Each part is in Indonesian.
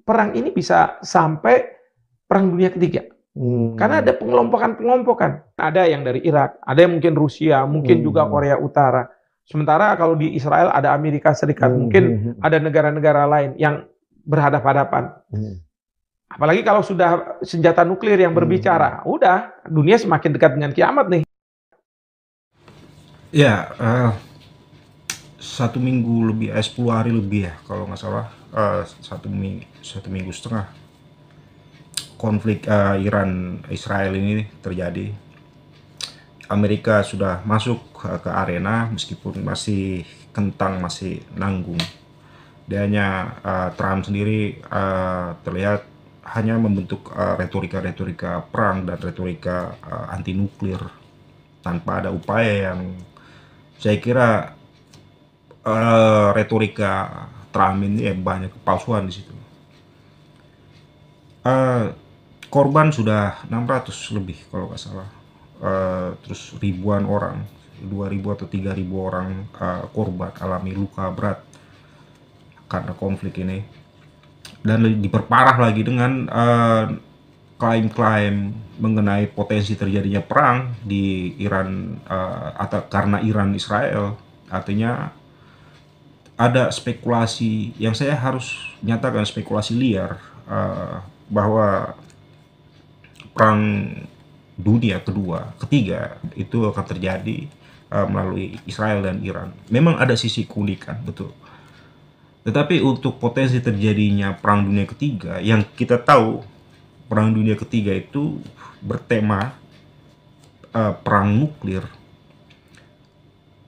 perang ini bisa sampai Perang Dunia Ketiga. Karena ada pengelompokan-pengelompokan. Ada yang dari Irak, ada yang mungkin Rusia, mungkin juga Korea Utara. Sementara kalau di Israel ada Amerika Serikat, mungkin ada negara-negara lain yang berhadapan-hadapan. Apalagi kalau sudah senjata nuklir yang berbicara, udah dunia semakin dekat dengan kiamat nih. Ya, 1 minggu lebih, 10 hari lebih ya kalau nggak salah, 1 minggu setengah konflik Iran Israel ini terjadi. Amerika sudah masuk ke arena meskipun masih kentang, masih nanggung. Trump sendiri terlihat hanya membentuk retorika-retorika perang dan retorika anti nuklir tanpa ada upaya yang saya kira retorika Trump ini banyak kepalsuan di situ. Korban sudah 600 lebih kalau nggak salah. Terus ribuan orang, 2.000 atau 3.000 orang korban alami luka berat karena konflik ini. Dan diperparah lagi dengan klaim-klaim mengenai potensi terjadinya perang di Iran atau karena Iran Israel. Artinya ada spekulasi yang saya harus nyatakan spekulasi liar bahwa perang dunia ketiga itu akan terjadi melalui Israel dan Iran. Memang ada sisi keunikan, betul. Tetapi untuk potensi terjadinya perang dunia ketiga, yang kita tahu perang dunia ketiga itu bertema perang nuklir,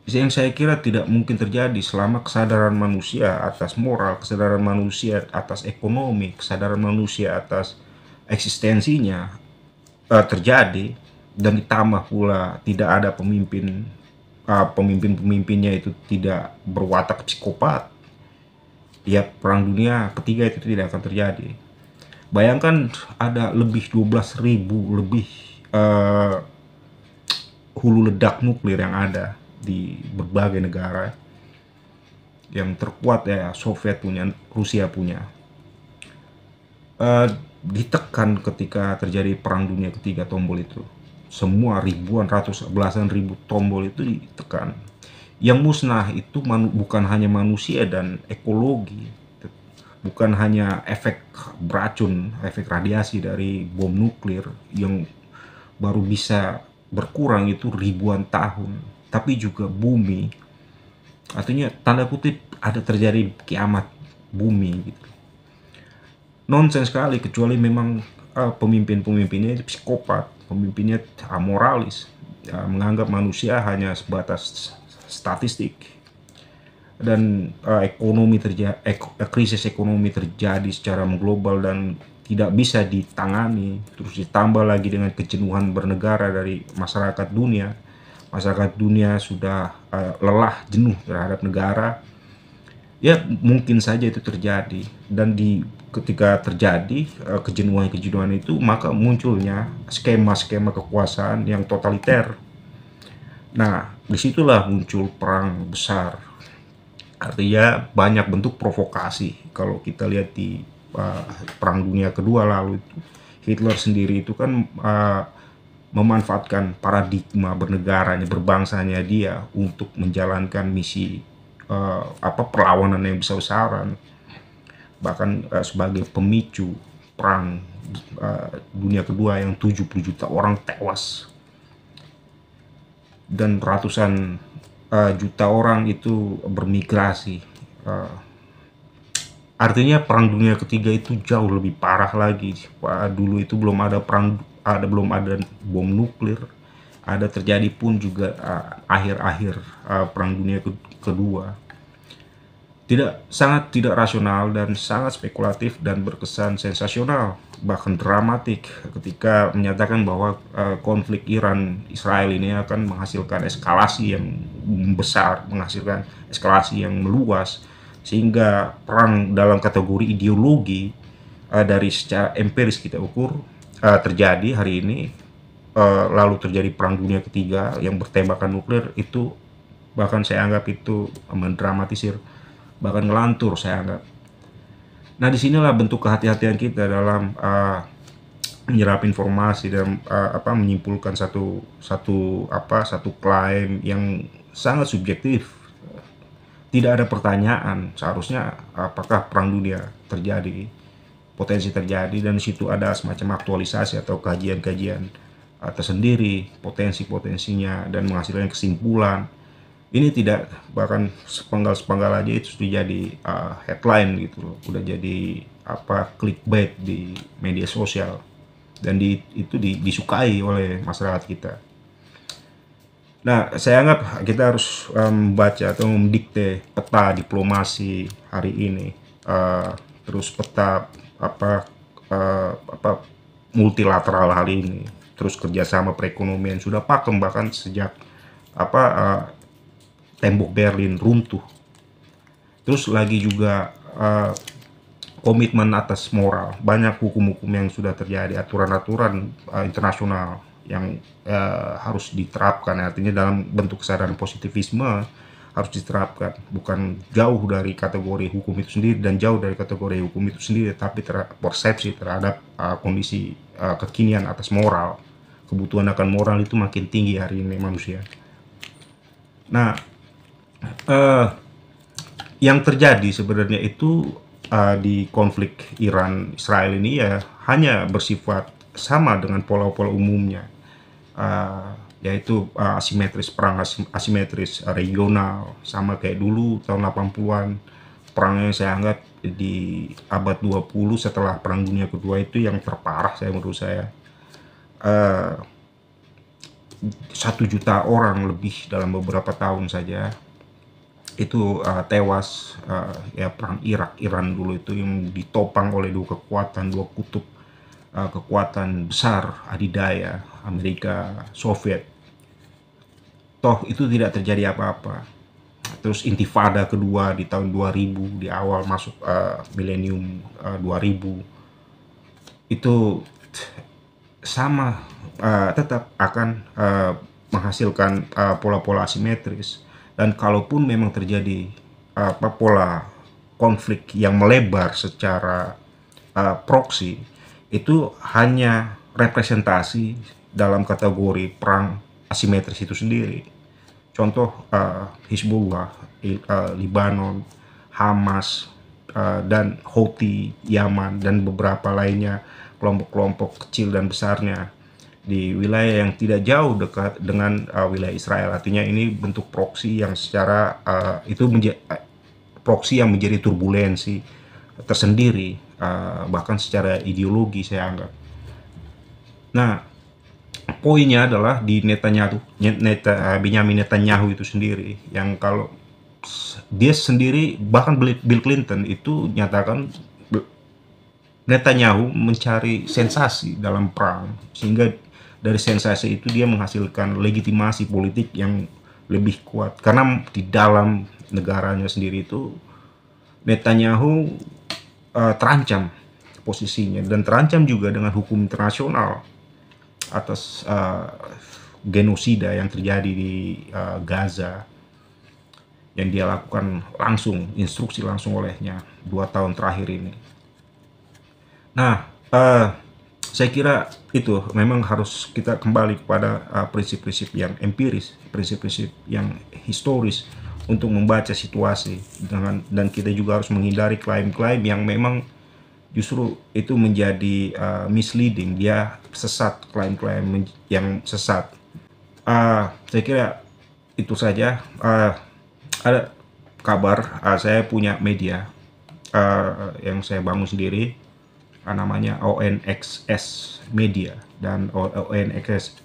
yang saya kira tidak mungkin terjadi selama kesadaran manusia atas moral, kesadaran manusia atas ekonomi, kesadaran manusia atas eksistensinya terjadi, dan ditambah pula tidak ada pemimpinnya itu tidak berwatak psikopat. Ya, perang dunia ketiga itu tidak akan terjadi. Bayangkan ada lebih 12.000 lebih hulu ledak nuklir yang ada di berbagai negara. Yang terkuat ya Soviet punya, Rusia punya. Ditekan ketika terjadi perang dunia ketiga, tombol itu semua ribuan, belasan ribu tombol itu ditekan. Yang musnah itu bukan hanya manusia dan ekologi, bukan hanya efek beracun, efek radiasi dari bom nuklir yang baru bisa berkurang itu ribuan tahun, tapi juga bumi. Artinya tanda kutip ada terjadi kiamat bumi gitu. Nonsens sekali, kecuali memang pemimpinnya itu psikopat, pemimpinnya amoralis, menganggap manusia hanya sebatas statistik, dan krisis ekonomi terjadi secara global dan tidak bisa ditangani. Terus ditambah lagi dengan kejenuhan bernegara dari masyarakat dunia. Masyarakat dunia sudah lelah, jenuh terhadap negara. Ya, mungkin saja itu terjadi, dan ketika terjadi kejenuhan itu, maka munculnya skema-skema kekuasaan yang totaliter. Nah, disitulah muncul perang besar. Artinya banyak bentuk provokasi. Kalau kita lihat di perang dunia kedua lalu itu, Hitler sendiri itu kan memanfaatkan paradigma bernegaranya, berbangsanya dia untuk menjalankan misi perlawanan yang besar-besaran, bahkan sebagai pemicu perang dunia kedua yang 70 juta orang tewas dan ratusan juta orang itu bermigrasi. Artinya perang dunia ketiga itu jauh lebih parah lagi. Dulu itu belum ada bom nuklir. Ada terjadi pun juga akhir-akhir perang dunia kedua. Sangat tidak rasional dan sangat spekulatif dan berkesan sensasional, bahkan dramatik ketika menyatakan bahwa konflik Iran Israel ini akan menghasilkan eskalasi yang besar, menghasilkan eskalasi yang meluas, sehingga perang dalam kategori ideologi dari secara empiris kita ukur terjadi hari ini. Lalu terjadi perang dunia ketiga yang bertembakan nuklir, itu bahkan saya anggap itu mendramatisir, bahkan ngelantur saya anggap. Nah, disinilah bentuk kehati-hatian kita dalam menyerap informasi dan menyimpulkan satu klaim yang sangat subjektif. Tidak ada pertanyaan seharusnya apakah perang dunia terjadi, potensi terjadi, dan di situ ada semacam aktualisasi atau kajian-kajian tersendiri potensi-potensinya dan menghasilkan kesimpulan. Ini tidak, bahkan sepenggal-sepenggal aja itu sudah jadi headline gitu loh, udah jadi clickbait di media sosial, dan itu disukai oleh masyarakat kita. Nah, saya anggap kita harus membaca atau mendikte peta diplomasi hari ini, terus peta multilateral hari ini, terus kerjasama perekonomian sudah pakem bahkan sejak tembok Berlin runtuh. Terus lagi juga komitmen atas moral, banyak hukum-hukum yang sudah terjadi, aturan-aturan internasional yang harus diterapkan, artinya dalam bentuk kesadaran positivisme harus diterapkan, bukan jauh dari kategori hukum itu sendiri dan jauh dari kategori hukum itu sendiri, tapi persepsi terhadap kondisi kekinian atas moral. Kebutuhan akan moral itu makin tinggi hari ini manusia. Nah, yang terjadi sebenarnya itu di konflik Iran-Israel ini ya hanya bersifat sama dengan pola-pola umumnya, yaitu perang asimetris regional, sama kayak dulu tahun 80-an. Perang yang saya anggap di abad 20 setelah Perang Dunia Kedua itu yang terparah menurut saya. 1 juta orang lebih dalam beberapa tahun saja itu tewas. Ya, perang Irak-Iran dulu itu yang ditopang oleh dua kutub, kekuatan besar adidaya, Amerika, Soviet. Toh itu tidak terjadi apa-apa. Terus intifada kedua di tahun 2000, di awal masuk milenium 2000, itu sama, tetap akan menghasilkan pola-pola asimetris. Dan kalaupun memang terjadi pola konflik yang melebar secara proksi, itu hanya representasi dalam kategori perang asimetris itu sendiri. Contoh Hizbullah, Libanon, Hamas, dan Houthi, Yaman, dan beberapa lainnya, kelompok-kelompok kecil dan besarnya di wilayah yang tidak jauh dekat dengan wilayah Israel. Artinya ini bentuk proksi yang secara proksi yang menjadi turbulensi tersendiri, bahkan secara ideologi saya anggap. Nah, poinnya adalah di Benjamin Netanyahu itu sendiri, yang kalau dia sendiri, bahkan Bill Clinton itu nyatakan Netanyahu mencari sensasi dalam perang, sehingga dari sensasi itu dia menghasilkan legitimasi politik yang lebih kuat, karena di dalam negaranya sendiri itu Netanyahu terancam posisinya, dan terancam juga dengan hukum internasional atas genosida yang terjadi di Gaza, yang dia lakukan langsung, instruksi langsung olehnya 2 tahun terakhir ini. Nah, saya kira itu memang harus kita kembali kepada prinsip-prinsip yang empiris, prinsip-prinsip yang historis untuk membaca situasi, dan kita juga harus menghindari klaim-klaim yang memang justru itu menjadi misleading, dia sesat, klaim-klaim yang sesat. Saya kira itu saja. Ada kabar, saya punya media yang saya bangun sendiri, namanya ONXS Media dan ONXS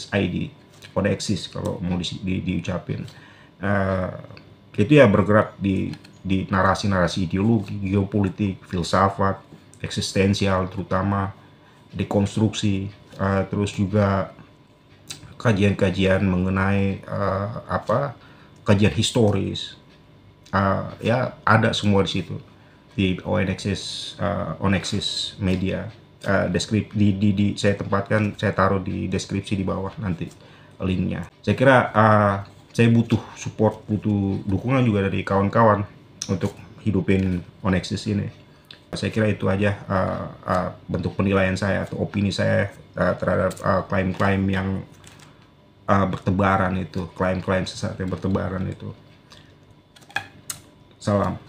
ID, Odexis kalau mau diucapin. Itu ya bergerak di narasi-narasi ideologi, geopolitik, filsafat, eksistensial, terutama dekonstruksi, terus juga kajian-kajian mengenai kajian historis, ya ada semua di situ di ONXS Media. Saya tempatkan, saya taruh di deskripsi di bawah nanti linknya. Saya kira saya butuh support, butuh dukungan juga dari kawan-kawan untuk hidupin ONXS ini. Saya kira itu aja bentuk penilaian saya atau opini saya terhadap klaim-klaim yang bertebaran itu, klaim-klaim sesat yang bertebaran itu. Salam.